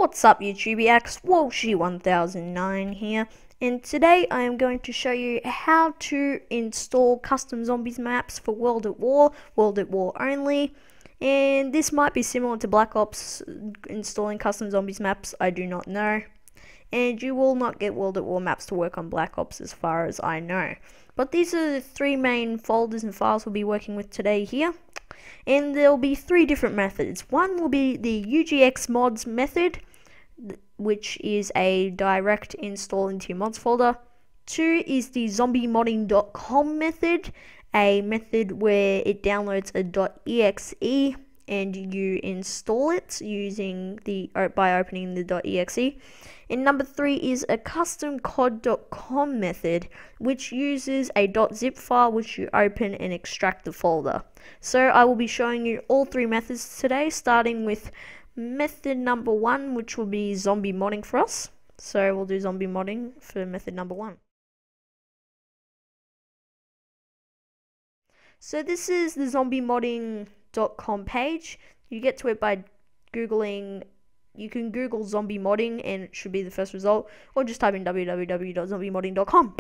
What's up YouTubiacs, Walshy1009 here, and today I am going to show you how to install custom zombies maps for World at War only, and this might be similar to Black Ops installing custom zombies maps, I do not know, and you will not get World at War maps to work on Black Ops as far as I know. But these are the three main folders and files we'll be working with today here. And there'll be three different methods. One will be the UGX mods method, which is a direct install into your mods folder. Two is the zombiemodding.com method, a method where it downloads a .exe and you install it using by opening the .exe. And number three is a custom cod.com method, which uses a .zip file which you open and extract the folder. So I will be showing you all three methods today, starting with method number one, which will be zombie modding for us. So we'll do zombie modding for method number one. So this is the zombiemodding.com page. You get to it by googling. You can Google zombie modding and it should be the first result, or just type in www.zombiemodding.com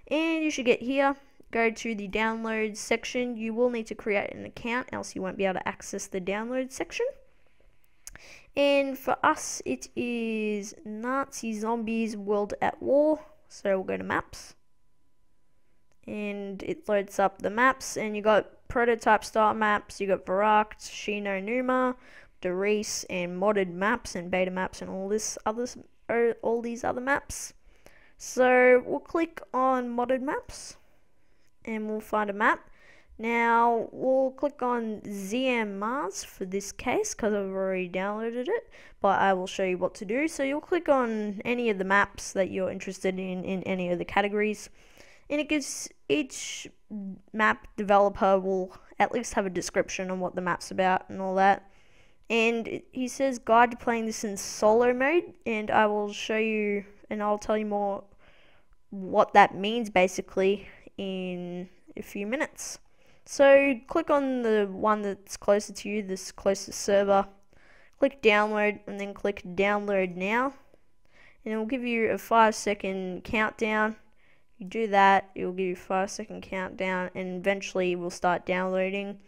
and you should get here. Go to the downloads section. You will need to create an account, else you won't be able to access the download section. And for us it is Nazi Zombies World at War, so we'll go to maps and it loads up the maps, and you got prototype style maps, you got Varrock, Shino Numa, Reese, and modded maps and beta maps and all these other maps. So we'll click on modded maps and we'll find a map. Now we'll click on ZM Mars for this case because I've already downloaded it, but I will show you what to do. So you'll click on any of the maps that you're interested in any of the categories, and it gives each map developer will at least have a description on what the map's about and all that. And he says guide to playing this in solo mode, and I will show you and I'll tell you more what that means basically in a few minutes. So click on the one that's closer to you, this closest server, click download and then click download now, and it will give you a 5-second countdown. You do that, it will give you a 5-second countdown, and eventually it will start downloading.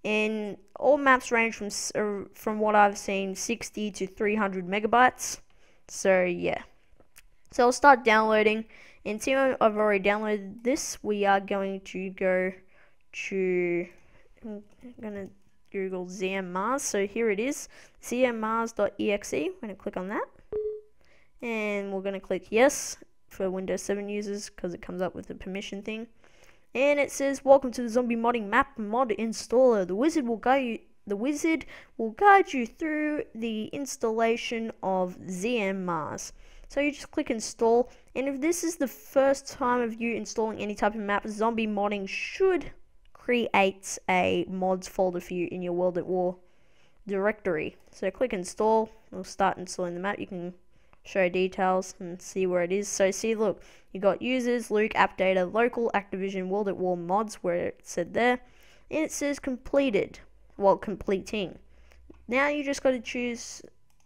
And all maps range from what I've seen 60 to 300 megabytes. So yeah, so I'll start downloading, and see I've already downloaded this. We are going to go to, I'm gonna Google ZM Mars. So here it is, zmmars.exe. We're gonna click on that, and we're gonna click yes for Windows 7 users because it comes up with the permission thing. And it says, welcome to the zombie modding map mod installer. The wizard will guide you through the installation of ZM Mars. So you just click install, and if this is the first time of you installing any type of map, zombie modding should create a mods folder for you in your World at War directory. So click install, it'll start installing the map. You can show details and see where it is. So see, look, you got users, Luke, app data, local, Activision, World at War mods, where it said there, and it says completed, well, completing. Now you just got to choose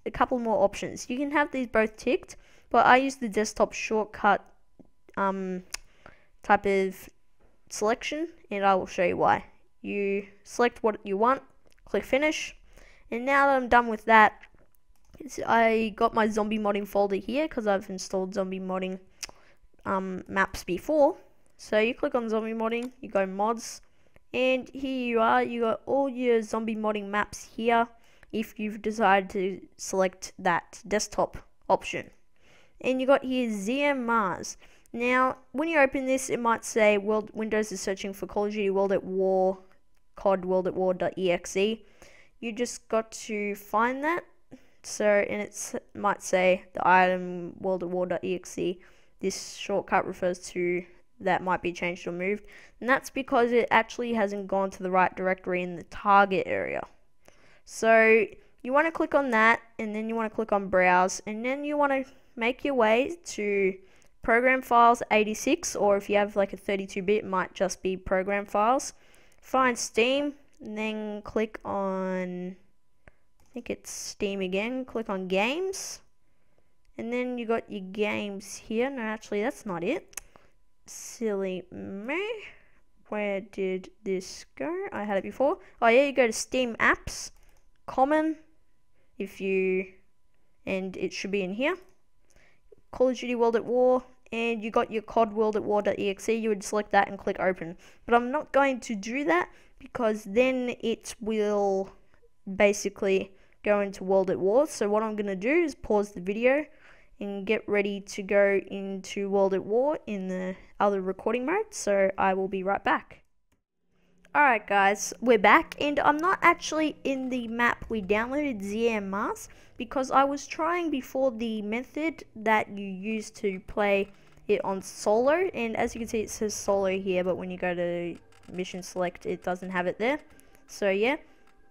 a couple more options. You can have these both ticked, but I use the desktop shortcut type of selection, and I will show you why. You select what you want, click finish, and now that I'm done with that, I got my zombie modding folder here because I've installed zombie modding maps before. So you click on zombie modding, you go mods, and here you are. You got all your zombie modding maps here if you've decided to select that desktop option. And you got here ZM Mars. Now when you open this, it might say Windows is searching for Call of Duty World at War COD World at War.exe. You just got to find that. So, and it might say the item World at War.exe. This shortcut refers to that might be changed or moved, and that's because it actually hasn't gone to the right directory in the target area. So you want to click on that, and then you want to click on browse, and then you want to make your way to program files 86, or if you have like a 32-bit, it might just be program files. Find Steam, and then click on, I think it's Steam again, click on games, And then you got your games here. No, actually, that's not it. Silly me. Where did this go? I had it before. Oh yeah, you go to Steam Apps, Common, and it should be in here. Call of Duty World at War, and you got your COD World at War.exe. You would select that and click open. But I'm not going to do that because then it will basically go into World at War. So what I'm going to do is pause the video and get ready to go into World at War in the other recording mode. So I will be right back. Alright guys, we're back, and I'm not actually in the map we downloaded, ZM Mars, because I was trying before the method that you use to play it on solo, and as you can see it says solo here, but when you go to mission select it doesn't have it there. So yeah,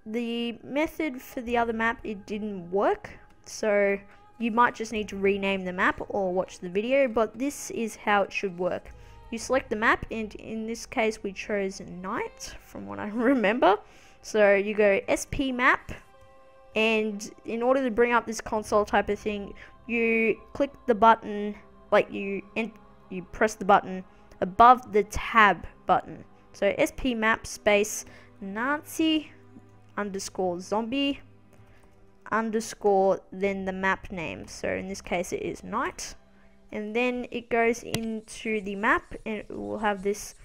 the method for the other map, it didn't work, so you might just need to rename the map or watch the video, but this is how it should work. You select the map, and in this case we chose night from what I remember. So you go SP map, and in order to bring up this console type of thing, you click the button, like you press the button above the tab button. So SP map space Nazi underscore zombie underscore then the map name. So in this case it is night. And then it goes into the map, and it will have this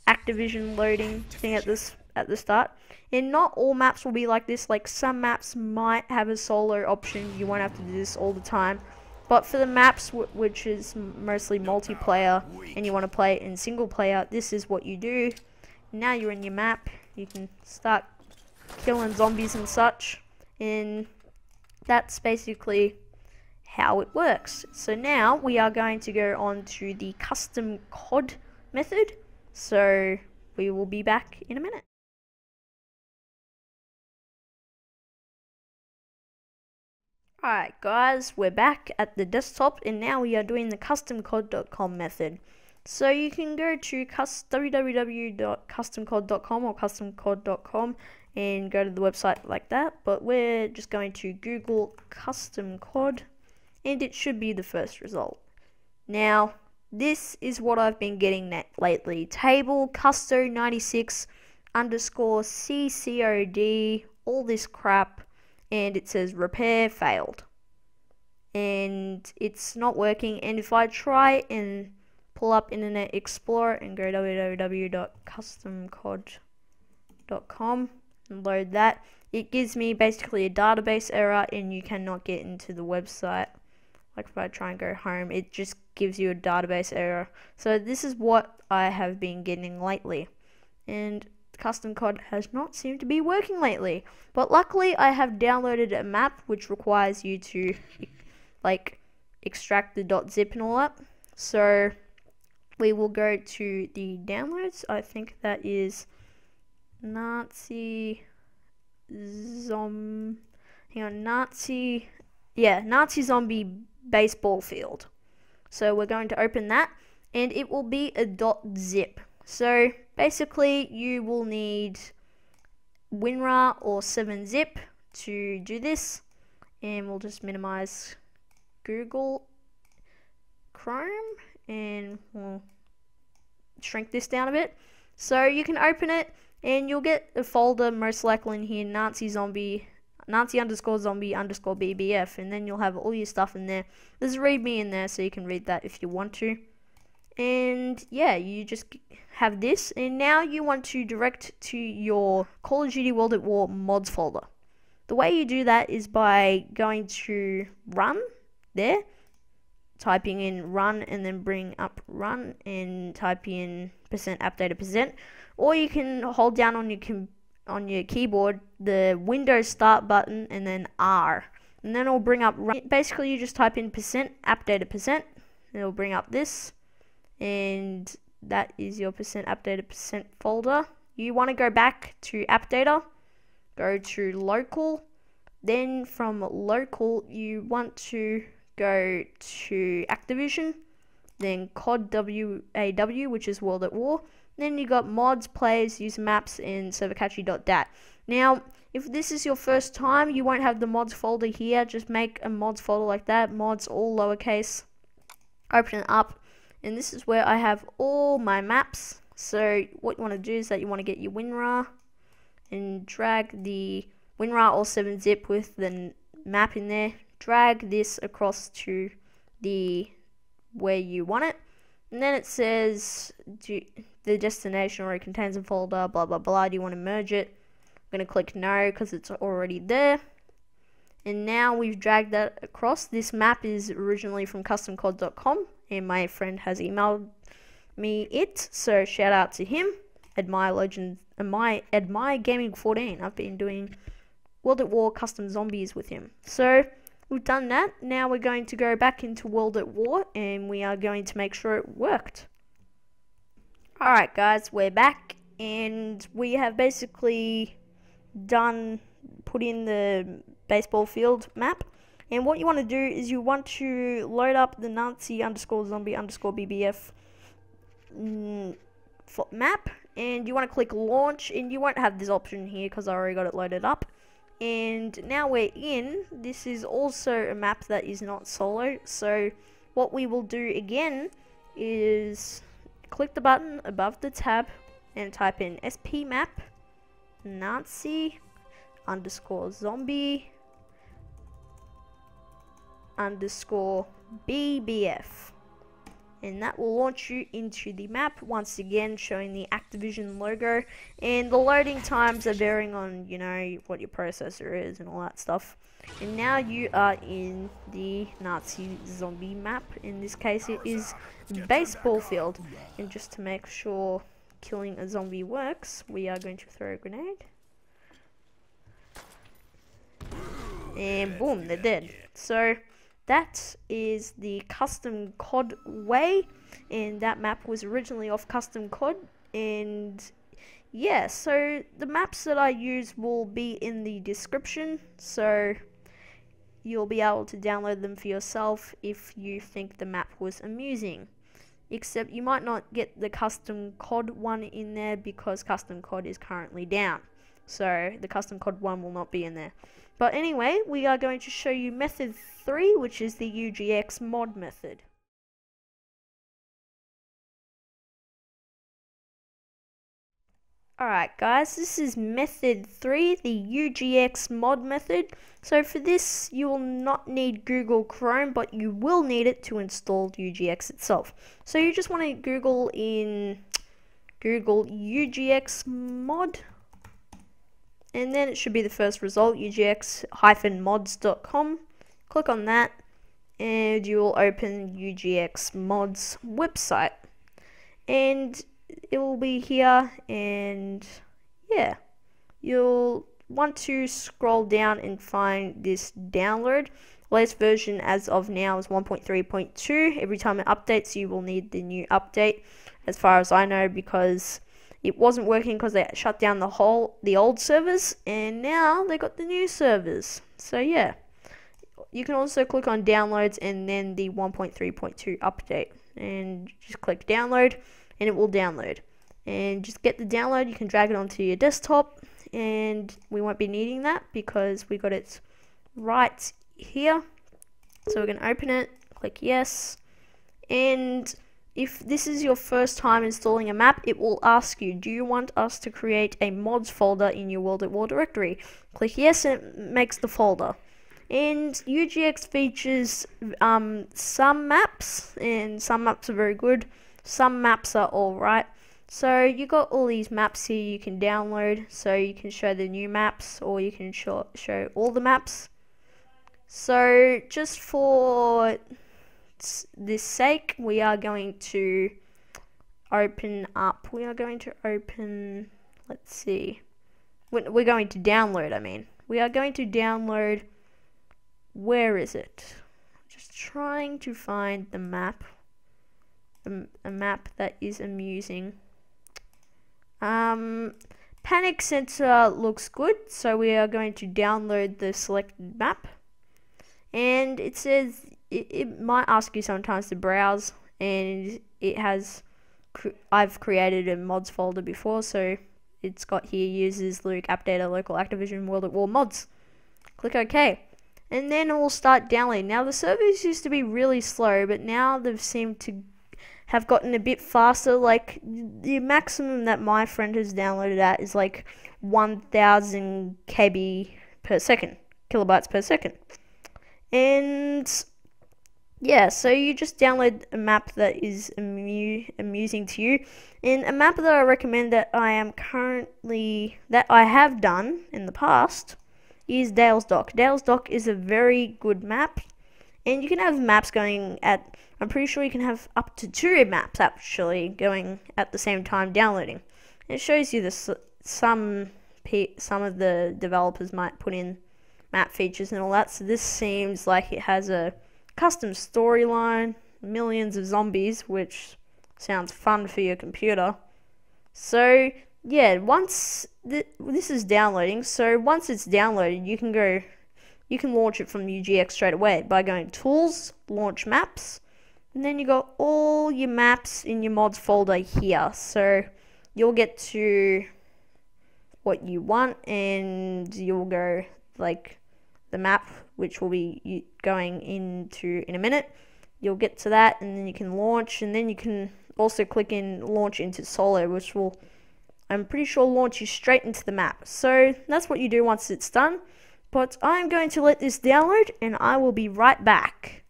Activision loading thing at the start. And not all maps will be like this. Like some maps might have a solo option. You won't have to do this all the time. But for the maps which is mostly multiplayer and you want to play it in single player, this is what you do. Now you're in your map. You can start killing zombies and such. And that's basically how it works. So now we are going to go on to the custom COD method. So we will be back in a minute. Alright guys, we're back at the desktop, and now we are doing the customcod.com method. So you can go to www.customcod.com or customcod.com and go to the website like that, but we're just going to Google custom COD, and it should be the first result. Now, this is what I've been getting lately. Table custo 96 underscore ccod, all this crap, and it says repair failed. And it's not working, and if I try and pull up Internet Explorer and go www.customcod.com and load that, it gives me basically a database error and you cannot get into the website. Like if I try and go home, it just gives you a database error. So this is what I have been getting lately, and custom COD has not seemed to be working lately. But luckily I have downloaded a map which requires you to like extract the .zip and all that. So we will go to the downloads. I think that is Nazi Zombie baseball field. So we're going to open that, and it will be a .zip. So basically you will need WinRAR or 7-zip to do this, and we'll just minimize Google Chrome and we'll shrink this down a bit. So you can open it and you'll get a folder most likely in here, Nazi underscore zombie underscore BBF, and then you'll have all your stuff in there. There's a README in there so you can read that if you want to. And yeah, you just have this, and now you want to direct to your Call of Duty World at War mods folder. The way you do that is by going to run there, typing in run, and then bring up run and type in %appdata%, or you can hold down on your keyboard the Windows start button and then R, and then it'll bring up run. Basically you just type in %appdata%, and it'll bring up this, and that is your %appdata% folder. You want to go back to appdata, go to local, then from local you want to go to Activision, then COD WAW, which is World at War. Then you got mods, players, user maps, and servercache.dat. Now, If this is your first time, you won't have the mods folder here. Just make a mods folder like that, mods all lowercase. Open it up, and this is where I have all my maps. So what you want to do is that you want to get your WinRAR and drag the WinRAR or 7-zip with the map in there. Drag this across to the where you want it, and then it says the destination, or it contains a folder, blah blah blah. Do you want to merge it? I'm going to click no because it's already there. And now we've dragged that across. This map is originally from customcod.com, and my friend has emailed me it, so shout out to him. Admire Gaming 14. I've been doing World at War custom zombies with him. So we've done that. Now we're going to go back into World at War, and we are going to make sure it worked. Alright guys, we're back, and we have basically put in the baseball field map. And what you want to do is you want to load up the Nazi_zombie_BBF map, and you want to click launch, and you won't have this option here because I already got it loaded up. And now we're in. This is also a map that is not solo, so what we will do again is click the button above the tab and type in SP map Nazi_zombie_BBF, and that will launch you into the map, once again showing the Activision logo. And the loading times are varying on, you know, what your processor is and all that stuff. And now you are in the Nazi zombie map. In this case it is baseball field, and just to make sure killing a zombie works, we are going to throw a grenade, and boom, they're dead. So that is the Custom COD way, and that map was originally off Custom COD. And yeah, so the maps that I use will be in the description, so you'll be able to download them for yourself if you think the map was amusing. Except you might not get the Custom COD one in there because Custom COD is currently down, so the Custom COD one will not be in there. But anyway, we are going to show you method 3, which is the UGX mod method. Alright guys, this is method 3, the UGX mod method. So for this, you will not need Google Chrome, but you will need it to install UGX itself. So you just want to Google UGX mod, and then it should be the first result, UGX-mods.com. Click on that, and you will open UGX mods website, and it will be here. And yeah, you'll want to scroll down and find this download. Latest version as of now is 1.3.2. Every time it updates, you will need the new update, as far as I know, because it wasn't working because they shut down the old servers, and now they got the new servers. So yeah, you can also click on downloads and then the 1.3.2 update, and just click download, and it will download. And just get the download, you can drag it onto your desktop, and we won't be needing that because we got it right here. So we're going to open it, click yes, and if this is your first time installing a map, it will ask you, do you want us to create a mods folder in your World at War directory? Click yes, and it makes the folder. And UGX features some maps, and some maps are very good, some maps are alright. So you got all these maps here you can download, so you can show the new maps, or you can show all the maps. So just for this sake, we are going to open, let's see, we're going to download, we are going to download, where is it? Just trying to find the map, a map that is amusing. Panic Center looks good, so we are going to download the selected map, and it says it might ask you sometimes to browse, and it has I've created a mods folder before, so it's got here uses Luke app data local Activision World at War mods. Click OK. And then it will start downloading. Now the servers used to be really slow, but now they've seemed to have gotten a bit faster. Like the maximum that my friend has downloaded at is like 1000 KB per second, kilobytes per second. And yeah, so you just download a map that is amusing to you. And a map that I recommend that I have done in the past is Dale's Dock. Dale's Dock is a very good map, and you can have maps going at, I'm pretty sure you can have up to 2 maps actually going at the same time downloading. It shows you this, some of the developers might put in map features and all that, so this seems like it has a custom storyline, millions of zombies, which sounds fun for your computer. So yeah, once this is downloading, so once it's downloaded, you can launch it from UGX straight away by going Tools, Launch Maps, and then you got all your maps in your mods folder here. So you'll get to what you want, and you'll go like the map, which will be going into in a minute. You'll get to that, and then you can launch, and then you can also click in launch into solo, which will, I'm pretty sure, launch you straight into the map. So that's what you do once it's done. But I'm going to let this download, and I will be right back.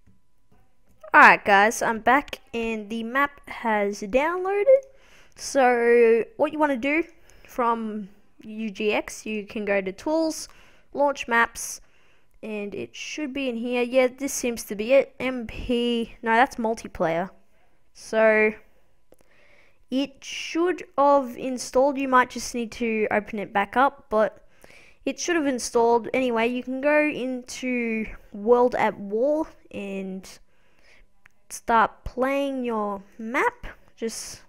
Alright guys, I'm back and the map has downloaded. So what you want to do from UGX, you can go to Tools, Launch Maps, and it should be in here. Yeah, this seems to be it. MP, no, that's multiplayer. So it should have installed. You might just need to open it back up, but it should have installed. Anyway, you can go into World at War and start playing your map. Just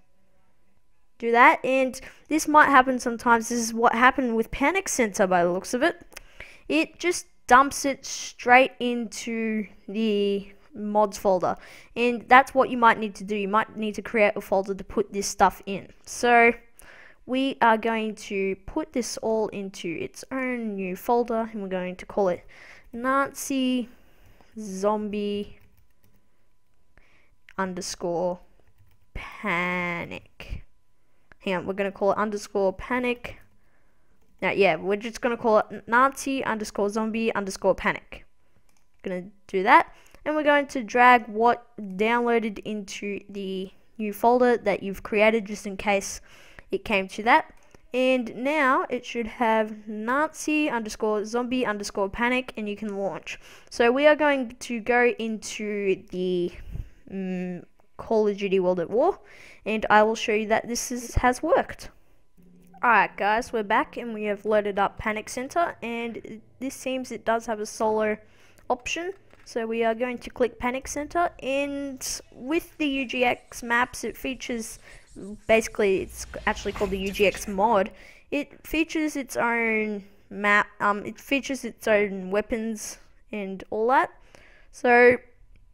do that, and this might happen sometimes. This is what happened with Panic Center by the looks of it. It just dumps it straight into the mods folder, and that's what you might need to do. You might need to create a folder to put this stuff in. So we are going to put this all into its own new folder, and we're going to call it Nazi Zombie _ Panic. Hang on, we're going to call it _panic. Now, yeah, we're just going to call it Nazi _zombie _panic. Going to do that, and we're going to drag what downloaded into the new folder that you've created, just in case it came to that. And now it should have Nazi _zombie _panic, and you can launch. So we are going to go into the Call of Duty World at War, and I will show you that this has worked. Alright guys, we're back and we have loaded up Panic Center, and this seems it does have a solo option. So we are going to click Panic Center, and with the UGX maps, it features, basically it's actually called the UGX mod. It features its own map, it features its own weapons and all that. So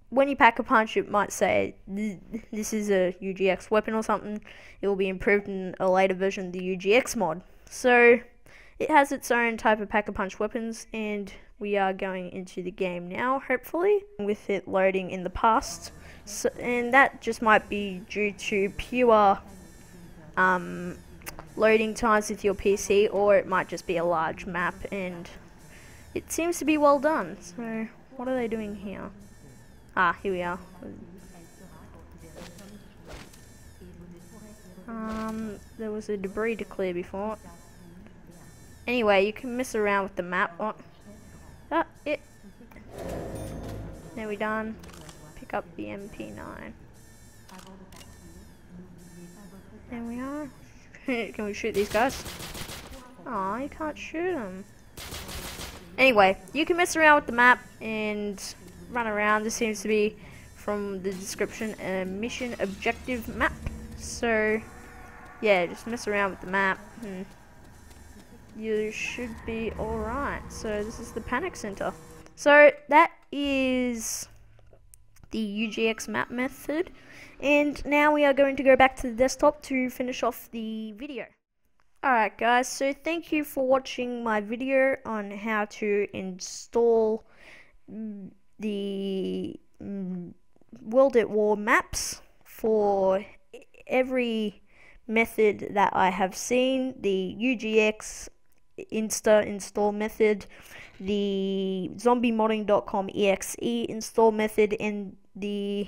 when you pack a punch, it might say this is a UGX weapon or something. It will be improved in a later version of the UGX mod. So it has its own type of pack-a-punch weapons, and we are going into the game now, hopefully, with it loading in the past. So, and that just might be due to pure loading times with your PC, or it might just be a large map, and it seems to be well done. So what are they doing here? Ah, here we are. There was a debris to clear before. Anyway, you can mess around with the map. Oh, it. There we done. Pick up the MP9. There we are. Can we shoot these guys? Oh, you can't shoot them. Anyway, you can mess around with the map and run around. This seems to be, from the description, a mission objective map. So yeah, just mess around with the map and you should be alright. So this is the Panic Center. So that is the UGX map method, and now we are going to go back to the desktop to finish off the video. Alright guys, so thank you for watching my video on how to install the World at War maps for every method that I have seen: the UGX install method, the zombiemodding.com exe install method, and the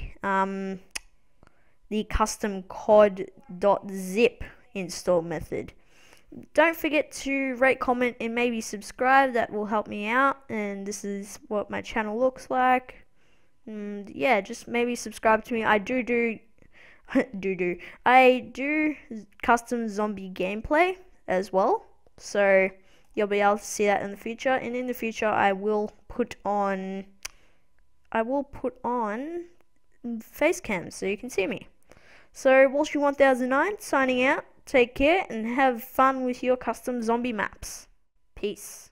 custom cod.zip install method. Don't forget to rate, comment, and maybe subscribe. That will help me out. And this is what my channel looks like. And yeah, just maybe subscribe to me. I do custom zombie gameplay as well, so you'll be able to see that in the future. And in the future, I will put on face cams so you can see me. So Walshy1009 signing out. Take care and have fun with your custom zombie maps. Peace.